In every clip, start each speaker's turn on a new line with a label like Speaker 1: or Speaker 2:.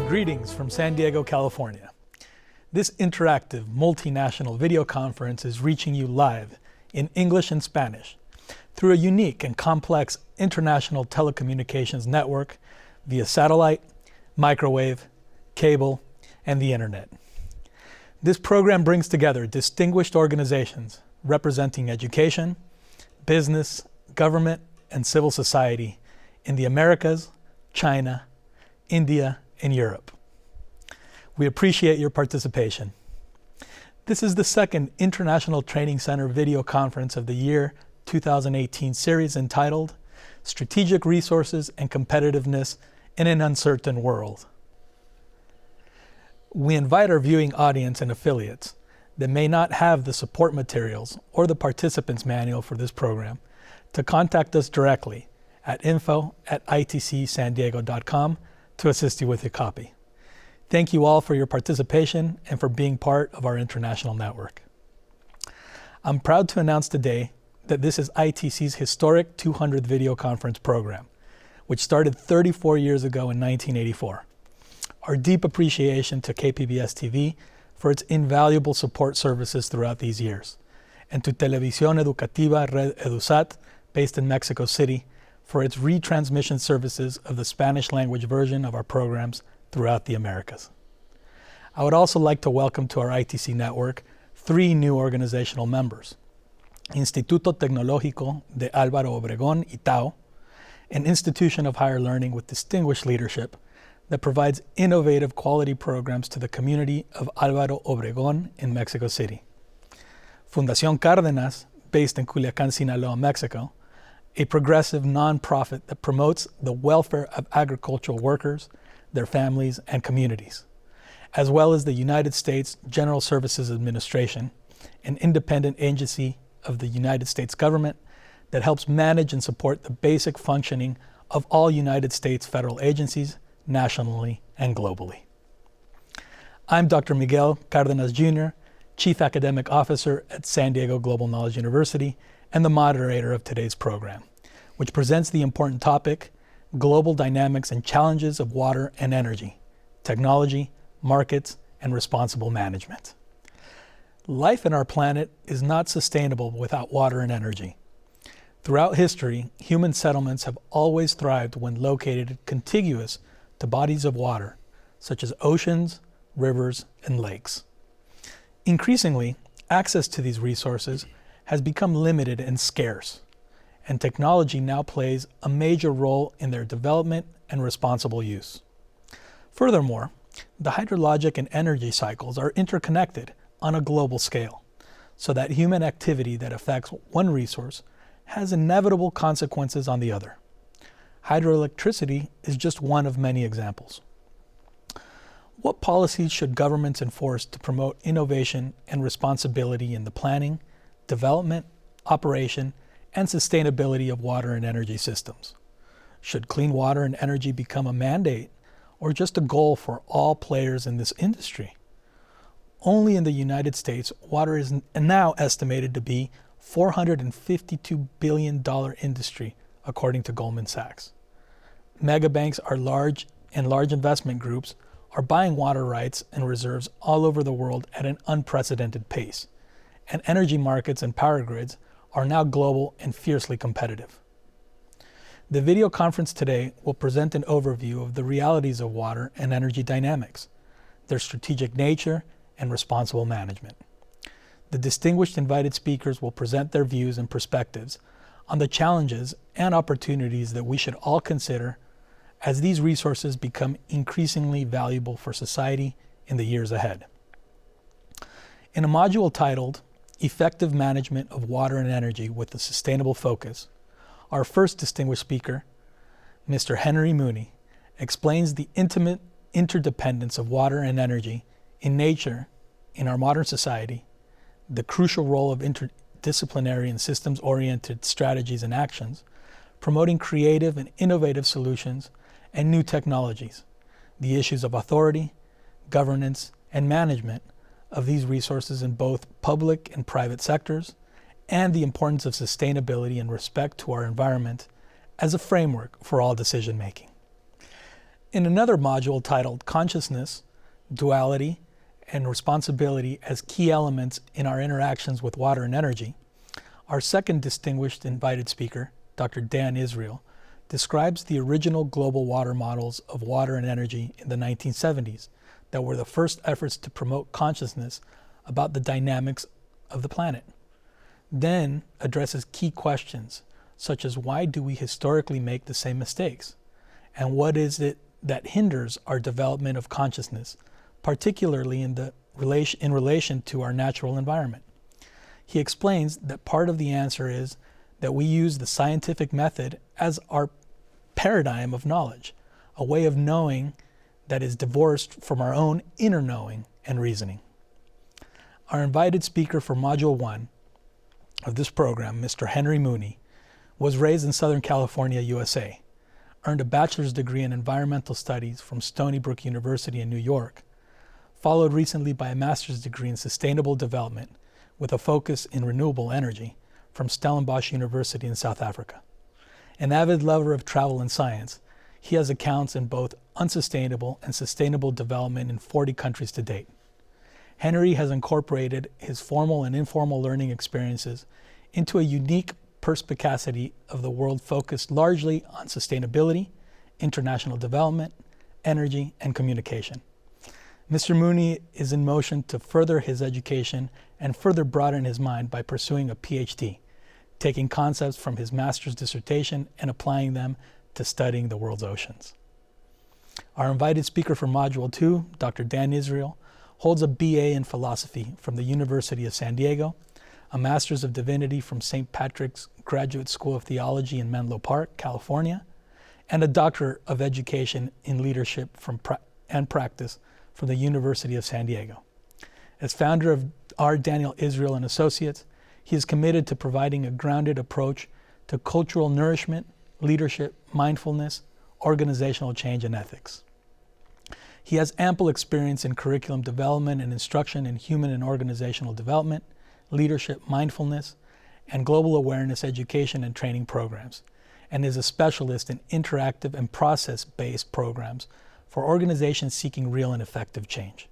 Speaker 1: Greetings from San Diego, California. This interactive, multinational video conference is reaching you live in English and Spanish through a unique and complex international telecommunications network via satellite, microwave, cable, and the internet. This program brings together distinguished organizations representing education, business, government, and civil society in the Americas, China, India, and Europe. We appreciate your participation. This is the second International Training Center video conference of the year 2018 series entitled Strategic Resources and Competitiveness in an Uncertain World. We invite our viewing audience and affiliates that may not have the support materials or the participants manual for this program to contact us directly at info@itcsandiego.com to assist you with a copy. Thank you all for your participation and for being part of our international network. I'm proud to announce today that this is ITC's historic 200th video conference program, which started 34 years ago in 1984. Our deep appreciation to KPBS TV for its invaluable support services throughout these years, and to Televisión Educativa Red Edusat, based in Mexico City, for its retransmission services of the Spanish language version of our programs throughout the Americas. I would also like to welcome to our ITC network 3 new organizational members: Instituto Tecnológico de Álvaro Obregón, ITAO, an institution of higher learning with distinguished leadership that provides innovative quality programs to the community of Álvaro Obregón in Mexico City. Fundación Cardenas, based in Culiacán, Sinaloa, Mexico, a progressive nonprofit that promotes the welfare of agricultural workers, their families, and communities, as well as the United States General Services Administration, an independent agency of the United States government that helps manage and support the basic functioning of all United States federal agencies, nationally and globally. I'm Dr. Miguel Cardenas Jr., Chief Academic Officer at San Diego Global Knowledge University and the moderator of today's program, which presents the important topic, Global Dynamics and Challenges of Water and Energy, Technology, Markets, and Responsible Management. Life on our planet is not sustainable without water and energy. Throughout history, human settlements have always thrived when located contiguous to bodies of water, such as oceans, rivers, and lakes. Increasingly, access to these resources has become limited and scarce, and technology now plays a major role in their development and responsible use. Furthermore, the hydrologic and energy cycles are interconnected on a global scale, so that human activity that affects one resource has inevitable consequences on the other. Hydroelectricity is just one of many examples. What policies should governments enforce to promote innovation and responsibility in the planning, development, operation, and sustainability of water and energy systems? Should clean water and energy become a mandate or just a goal for all players in this industry? Only in the United States, water is now estimated to be $452 billion industry, according to Goldman Sachs. Megabanks are large investment groups are buying water rights and reserves all over the world at an unprecedented pace, and energy markets and power grids are now global and fiercely competitive. The video conference today will present an overview of the realities of water and energy dynamics, their strategic nature, and responsible management. The distinguished invited speakers will present their views and perspectives on the challenges and opportunities that we should all consider as these resources become increasingly valuable for society in the years ahead. In a module titled Effective Management of Water and Energy with a Sustainable Focus, our first distinguished speaker, Mr. Henry Mooney, explains the intimate interdependence of water and energy in nature, in our modern society, the crucial role of interdisciplinary and systems-oriented strategies and actions, promoting creative and innovative solutions and new technologies, the issues of authority, governance, and management of these resources in both public and private sectors, and the importance of sustainability and respect to our environment as a framework for all decision-making. In another module titled Consciousness, Duality, and Responsibility as Key Elements in Our Interactions with Water and Energy, our second distinguished invited speaker, Dr. Dan Israel, describes the original global water models of water and energy in the 1970s that were the first efforts to promote consciousness about the dynamics of the planet. Then addresses key questions such as why do we historically make the same mistakes? And what is it that hinders our development of consciousness, particularly in relation to our natural environment? He explains that part of the answer is that we use the scientific method as our paradigm of knowledge, a way of knowing that is divorced from our own inner knowing and reasoning. Our invited speaker for Module 1 of this program, Mr. Henry Mooney, was raised in Southern California, USA, earned a bachelor's degree in environmental studies from Stony Brook University in New York, followed recently by a master's degree in sustainable development with a focus in renewable energy from Stellenbosch University in South Africa. An avid lover of travel and science, he has accounts in both unsustainable and sustainable development in 40 countries to date. Henry has incorporated his formal and informal learning experiences into a unique perspicacity of the world focused largely on sustainability, international development, energy, and communication. Mr. Mooney is in motion to further his education and further broaden his mind by pursuing a PhD, taking concepts from his master's dissertation and applying them to studying the world's oceans. Our invited speaker for Module 2, Dr. Dan Israel, holds a BA in philosophy from the University of San Diego, a Master's of Divinity from St. Patrick's Graduate School of Theology in Menlo Park, California, and a Doctor of Education in Leadership and Practice from the University of San Diego. As founder of R. Daniel Israel and Associates, he is committed to providing a grounded approach to cultural nourishment, leadership, mindfulness, organizational change, and ethics. He has ample experience in curriculum development and instruction in human and organizational development, leadership, mindfulness, and global awareness education and training programs, and is a specialist in interactive and process-based programs for organizations seeking real and effective change.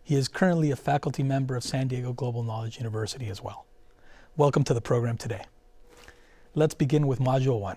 Speaker 1: He is currently a faculty member of San Diego Global Knowledge University as well. Welcome to the program today. Let's begin with Module 1.